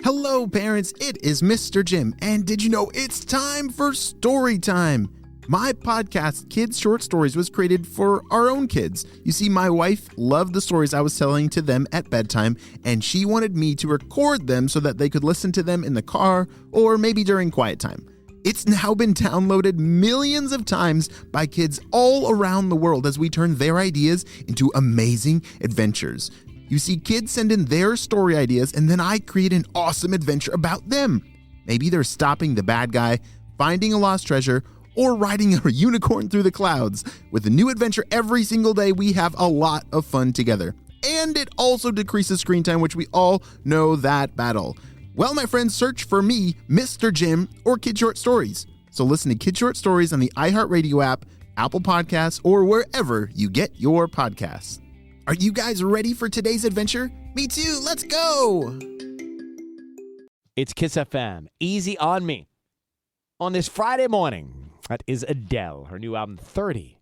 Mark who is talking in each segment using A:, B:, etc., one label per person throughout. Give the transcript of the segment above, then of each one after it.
A: Hello, parents. It is Mr. Jim, and did you know it's time for story time? My podcast, Kids Short Stories, was created for our own kids. You see, my wife loved the stories I was telling to them at bedtime, and she wanted me to record them so that they could listen to them in the car or maybe during quiet time. It's now been downloaded millions of times by kids all around the world as we turn their ideas into amazing adventures. You see, kids send in their story ideas, and then I create an awesome adventure about them. Maybe they're stopping the bad guy, finding a lost treasure, or riding a unicorn through the clouds. With a new adventure every single day, we have a lot of fun together. And it also decreases screen time, which we all know that battle. Well, my friends, search for me, Mr. Jim, or Kid Short Stories. So listen to Kid Short Stories on the iHeartRadio app, Apple Podcasts, or wherever you get your podcasts. Are you guys ready for today's adventure? Me too, let's go!
B: It's Kiss FM, Easy on Me. On this Friday morning, that is Adele, her new album, 30.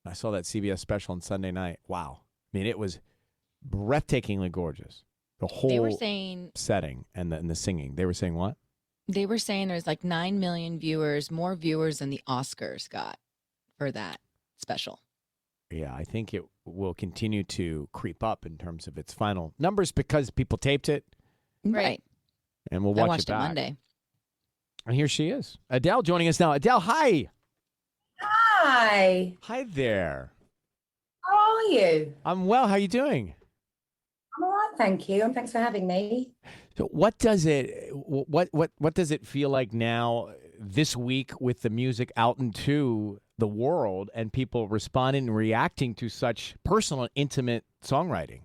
B: I saw that CBS special on Sunday night. Wow. I mean, it was breathtakingly gorgeous. The whole setting and the singing. They were saying what?
C: They were saying there's like 9 million viewers, more viewers than the Oscars got for that special.
B: Yeah, I think it will continue to creep up in terms of its final numbers because people taped it.
C: Right.
B: And we'll watch
C: I watched
B: it back.
C: Monday.
B: And here she is. Adele joining us now. Adele, hi.
D: Hi.
B: Hi there.
D: How are you?
B: I'm well. How are you doing?
D: I'm all right, thank you. And thanks for having me.
B: So what does it feel like now this week with the music out into the world and people responding and reacting to such personal and intimate songwriting?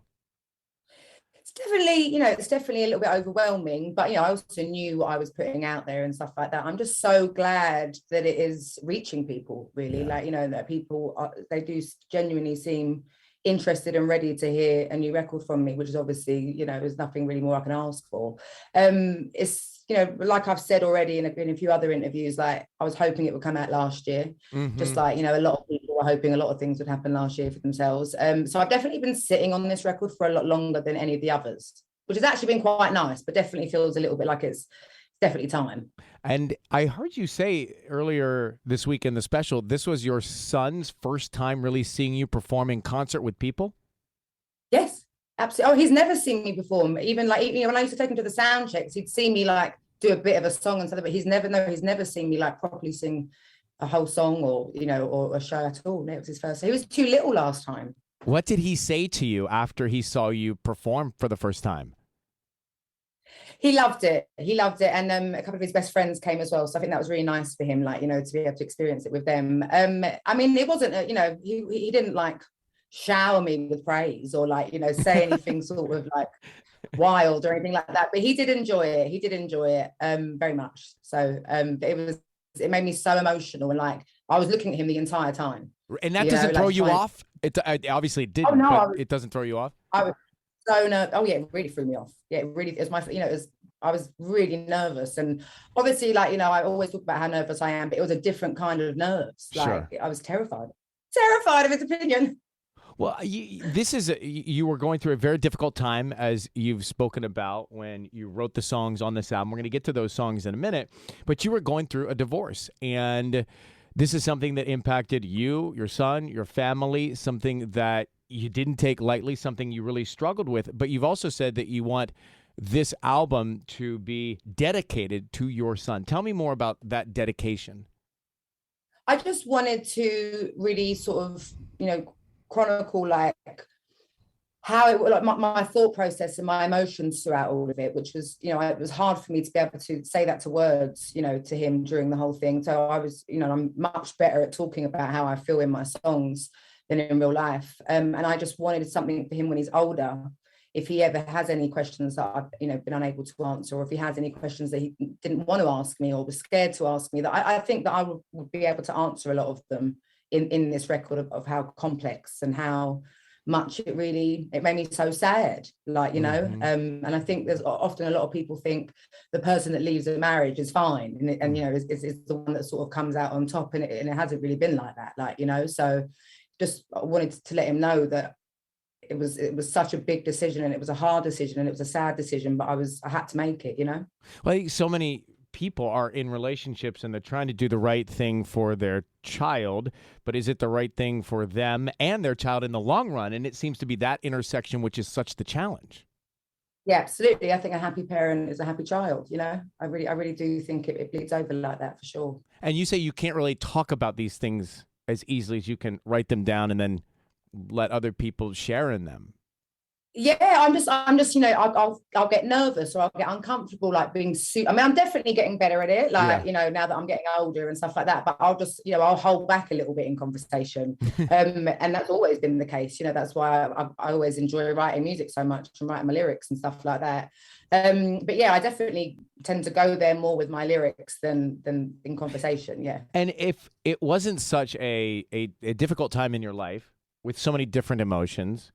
D: It's definitely a little bit overwhelming, but I also knew what I was putting out there and stuff like that. I'm just so glad that it is reaching people, really.
B: Yeah.
D: That people they do genuinely seem interested and ready to hear a new record from me, which is obviously, there's nothing really more I can ask for. It's like I've said already in a few other interviews, like I was hoping it would come out last year. Mm-hmm. Just like, a lot of people were hoping a lot of things would happen last year for themselves. So I've definitely been sitting on this record for a lot longer than any of the others, which has actually been quite nice, but definitely feels a little bit like it's definitely time.
B: And I heard you say earlier this week in the special, this was your son's first time really seeing you perform in concert with people?
D: Yes, absolutely. Oh, he's never seen me perform. Even when I used to take him to the sound checks, he'd see me like do a bit of a song and stuff, but he's never seen me like properly sing a whole song or a show at all. It was his first. He was too little last time.
B: What did he say to you after he saw you perform for the first time?
D: He loved it. And a couple of his best friends came as well. So I think that was really nice for him, to be able to experience it with them. I mean, it wasn't, he didn't like shower me with praise or say anything sort of like wild or anything like that. But he did enjoy it. Very much. So it made me so emotional. And I was looking at him the entire time.
B: And that doesn't throw you off? It obviously it didn't, but it doesn't throw you off?
D: I was so it really threw me off. Yeah, it really, it was I was really nervous. And obviously, I always talk about how nervous I am, but it was a different kind of nerves.
B: Sure.
D: I was terrified of his opinion.
B: Well, you were going through a very difficult time, as you've spoken about when you wrote the songs on this album. We're going to get to those songs in a minute, but you were going through a divorce, and this is something that impacted you, your son, your family, something that you didn't take lightly, something you really struggled with, but you've also said that you want this album to be dedicated to your son. Tell me more about that dedication.
D: I just wanted to really sort of, chronicle how it my thought process and my emotions throughout all of it, which was, it was hard for me to be able to say that to words, to him during the whole thing. So I was, I'm much better at talking about how I feel in my songs than in real life. And I just wanted something for him when he's older. If he ever has any questions that I've, been unable to answer, or if he has any questions that he didn't want to ask me or was scared to ask me, that I think that I would be able to answer a lot of them in this record of how complex and how much it made me so sad,
B: Mm-hmm.
D: And I think there's often a lot of people think the person that leaves a marriage is fine, and is the one that sort of comes out on top, and it hasn't really been like that, so just wanted to let him know that was such a big decision, and it was a hard decision, and it was a sad decision, but I had to make it, you know?
B: Well, I think so many people are in relationships and they're trying to do the right thing for their child, but is it the right thing for them and their child in the long run? And it seems to be that intersection, which is such the challenge.
D: Yeah, absolutely. I think a happy parent is a happy child, you know? I really do think it bleeds over like that, for sure.
B: And you say you can't really talk about these things as easily as you can write them down and then let other people share in them.
D: Yeah, I'm just, you know, I'll get nervous or I'll get uncomfortable, like being I mean, I'm definitely getting better at it, like, you know, now that I'm getting older and stuff like that, but I'll just, you know, I'll hold back a little bit in conversation. And that's always been the case, you know, that's why I always enjoy writing music so much and writing my lyrics and stuff like that. But yeah, I definitely tend to go there more with my lyrics than in conversation. Yeah.
B: And if it wasn't such a difficult time in your life with so many different emotions,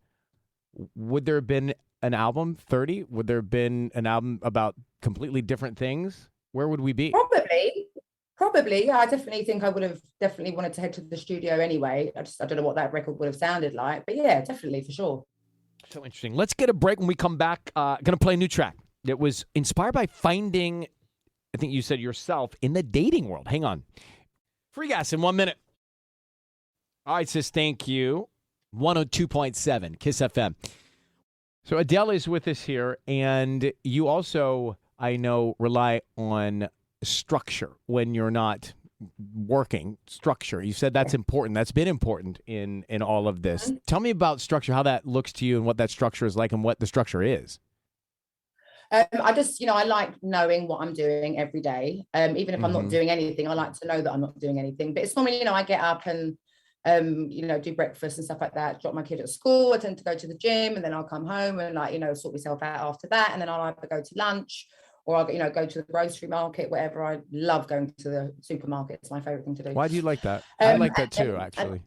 B: would there have been an album 30? Would there have been an album about completely different things? Where would we be?
D: Probably. Yeah, I definitely think I would have definitely wanted to head to the studio anyway. I don't know what that record would have sounded like, but yeah, definitely, for sure.
B: So interesting. Let's get a break. When we come back, going to play a new track. It was inspired by finding, I think you said yourself, in the dating world. Hang on. Free gas in 1 minute. All right, sis, thank you. 102.7 Kiss FM. So Adele is with us here, and you also, I know, rely on structure when you're not working. Structure. You said that's important. That's been important in all of this. Tell me about structure, how that looks to you and what that structure is like and what the structure is.
D: I just, you know, I like knowing what I'm doing every day. Even if I'm not doing anything, I like to know that I'm not doing anything. But it's normally, you know, I get up and you know, do breakfast and stuff like that, drop my kid at school, I tend to go to the gym, and then I'll come home and, like, you know, sort myself out after that, and then I'll either go to lunch or I'll, you know, go to the grocery market, whatever. I love going to the supermarket. It's my favorite thing to do.
B: Why do you like that? I like that too, actually.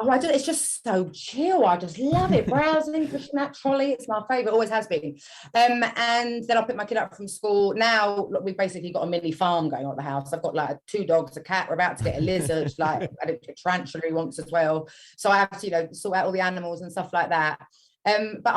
D: Oh, I do. It's just so chill. I just love it. Browsing, pushing that trolley. It's my favorite. Always has been. And then I'll pick my kid up from school. Now, look, we've basically got a mini farm going on at the house. I've got like 2 dogs, a cat. We're about to get a lizard, like a tarantula he wants as well. So I have to, you know, sort out all the animals and stuff like that. But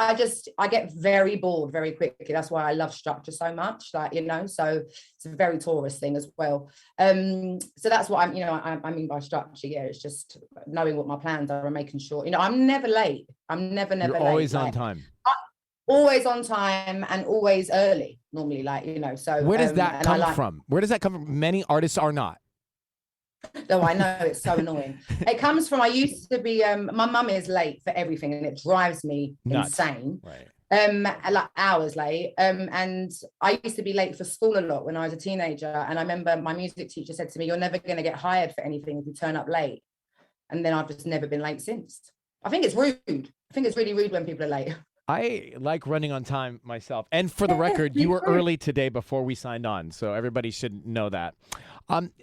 D: I get very bored very quickly. That's why I love structure so much, like, you know, so it's a very Taurus thing as well. So that's what I'm, you know, I mean by structure. Yeah, it's just knowing what my plans are and making sure, you know, I'm never late. I'm never
B: You're
D: late.
B: always on time.
D: Always on time and always early, normally, like, you know, so.
B: Where does that come from? Where does that come from? Many artists are not.
D: No, I know, it's so annoying. It comes from, I used to be, my mum is late for everything and it drives me insane.
B: Right.
D: Like hours late. And I used to be late for school a lot when I was a teenager. And I remember my music teacher said to me, "You're never going to get hired for anything if you turn up late." And then I've just never been late since. I think it's rude. I think it's really rude when people are late.
B: I like running on time myself. And for the record, you were early today before we signed on. So everybody should know that.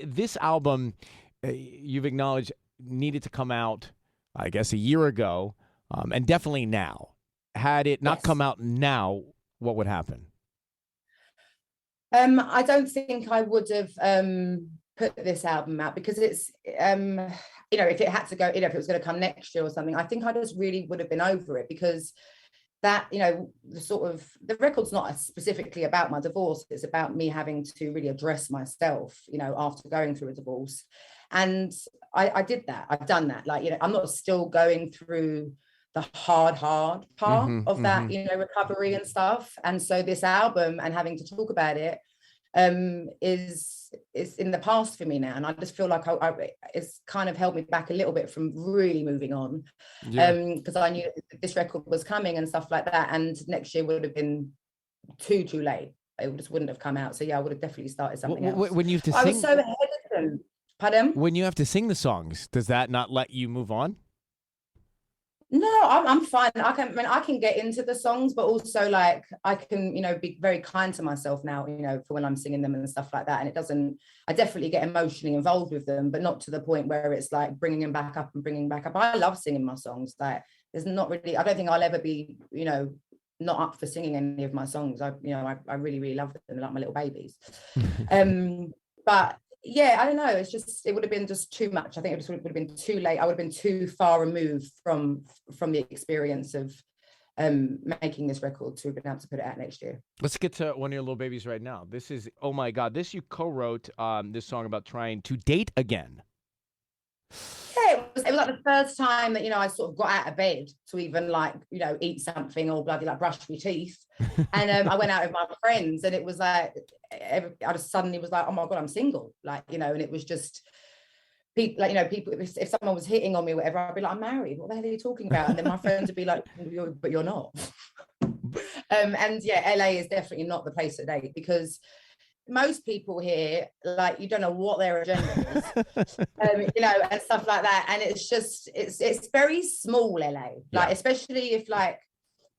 B: This album, you've acknowledged, needed to come out, I guess, a year ago, and definitely now. Had it not come out now, what would happen?
D: I don't think I would have put this album out because it's, you know, if it had to go, you know, if it was going to come next year or something, I think I just really would have been over it because that, you know, the record's not specifically about my divorce. It's about me having to really address myself, you know, after going through a divorce. And I did that. I've done that. Like, you know, I'm not still going through the hard part of that, you know, recovery and stuff. And so this album and having to talk about it is in the past for me now. And I just feel like it's kind of held me back a little bit from really moving on. Because I knew this record was coming and stuff like that. And next year would have been too late. It just wouldn't have come out. So yeah, I would have definitely started something else.
B: When you have to
D: I was so hesitant. Pardon?
B: When you have to sing the songs, does that not let you move on?
D: No, I'm fine. I can get into the songs, but also like I can, you know, be very kind to myself now, you know, for when I'm singing them and stuff like that. And I definitely get emotionally involved with them, but not to the point where it's like bringing them back up. I love singing my songs. Like there's not really, I don't think I'll ever be, you know, not up for singing any of my songs. I really, really love them. They're like my little babies. But yeah, I don't know. It's just, it would have been just too much. I think it just would have been too late. I would have been too far removed from the experience of making this record to be able to put it out next year.
B: Let's get to one of your little babies right now. This is, oh my God, this you co-wrote this song about trying to date again.
D: Yeah, it was like the first time that, I sort of got out of bed to even eat something or bloody brush my teeth. And I went out with my friends, and it was like, I just suddenly was like, oh my God, I'm single. And it was just people, people, if someone was hitting on me or whatever, I'd be like, I'm married. What the hell are you talking about? And then my friends would be like, but you're not. And yeah, LA is definitely not the place to date, because most people here, you don't know what their agenda is, and stuff like that. And it's just, it's very small, LA, especially if I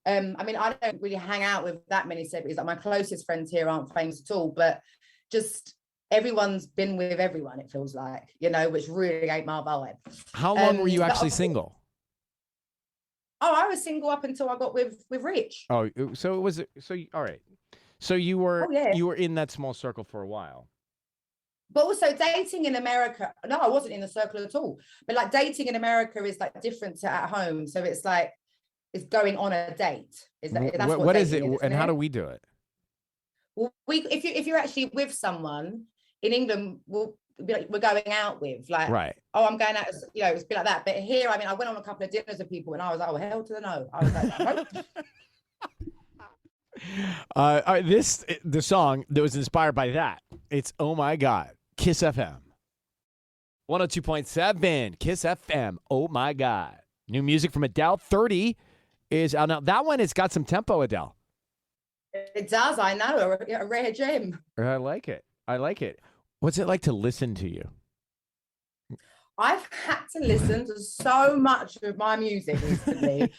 D: don't really hang out with that many celebrities. My closest friends here aren't famous at all, but just everyone's been with everyone, it feels like, which really ain't my vibe.
B: How long were you actually single?
D: Oh, I was single up until I got with Rich.
B: Oh, so it was, all right. So you were in that small circle for a while.
D: But also dating in America, no, I wasn't in the circle at all. But dating in America is different to at home. So it's it's going on a date. That's
B: what is it? And how do we do it?
D: Well, if you're actually with someone in England, we'll be we're going out with
B: right.
D: Oh, I'm going out, it's been like that. But here, I went on a couple of dinners with people, and I was like, oh, hell to the no. I was like, nope.
B: The song that was inspired by that, it's Oh My God, Kiss FM. 102.7 Kiss FM. Oh my God. New music from Adele. 30 is out now. That one has got some tempo, Adele.
D: It does, I know. A rare gem.
B: I like it. What's it like to listen to you?
D: I've had to listen to so much of my music recently.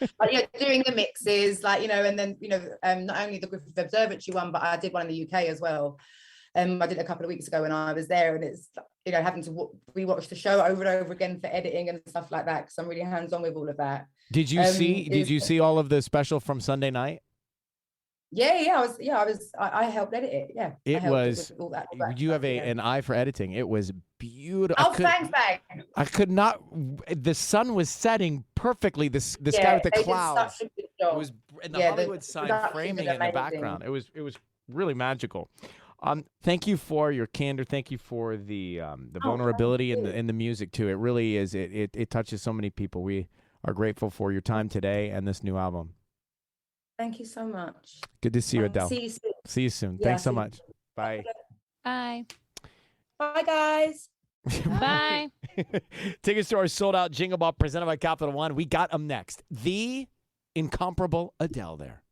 D: Doing the mixes, and then, not only the Griffith Observatory one, but I did one in the UK as well. I did it a couple of weeks ago when I was there, and it's, having to rewatch the show over and over again for editing and stuff like that, because I'm really hands-on with all of that.
B: Did you see all of the special from Sunday night?
D: I helped edit it. Yeah,
B: it was.
D: All that
B: you have an eye for editing. It was beautiful.
D: Oh, thanks, Bang.
B: I could not. The sun was setting perfectly. The sky with the clouds.
D: Did such a good job.
B: It was, and the Hollywood sign framing it in the background. It was really magical. Thank you for your candor. Thank you for the vulnerability in the music too. It really is. It touches so many people. We are grateful for your time today and this new album.
D: Thank you so much.
B: Good to see you, Adele.
D: See you soon.
B: See you soon. Thanks so much. Bye.
C: Bye.
D: Bye, guys.
C: Bye.
B: Tickets to our sold-out Jingle Ball presented by Capital One. We got them next. The incomparable Adele there.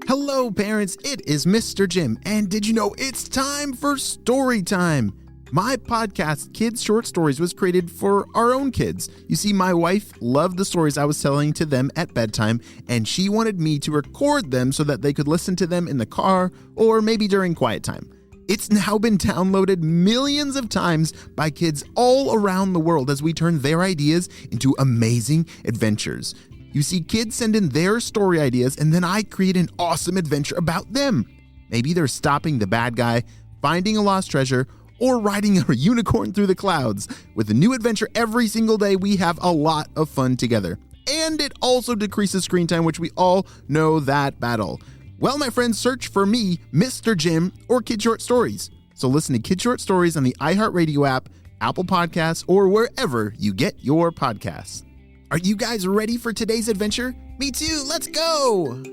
A: Hello, parents. It is Mr. Jim. And did you know it's time for story time? My podcast, Kids Short Stories, was created for our own kids. You see, my wife loved the stories I was telling to them at bedtime, and she wanted me to record them so that they could listen to them in the car or maybe during quiet time. It's now been downloaded millions of times by kids all around the world as we turn their ideas into amazing adventures. You see, kids send in their story ideas, and then I create an awesome adventure about them. Maybe they're stopping the bad guy, finding a lost treasure, or riding a unicorn through the clouds. With a new adventure every single day, we have a lot of fun together. And it also decreases screen time, which we all know that battle. Well, my friends, search for me, Mr. Jim, or Kid Short Stories. So listen to Kid Short Stories on the iHeartRadio app, Apple Podcasts, or wherever you get your podcasts. Are you guys ready for today's adventure? Me too, let's go!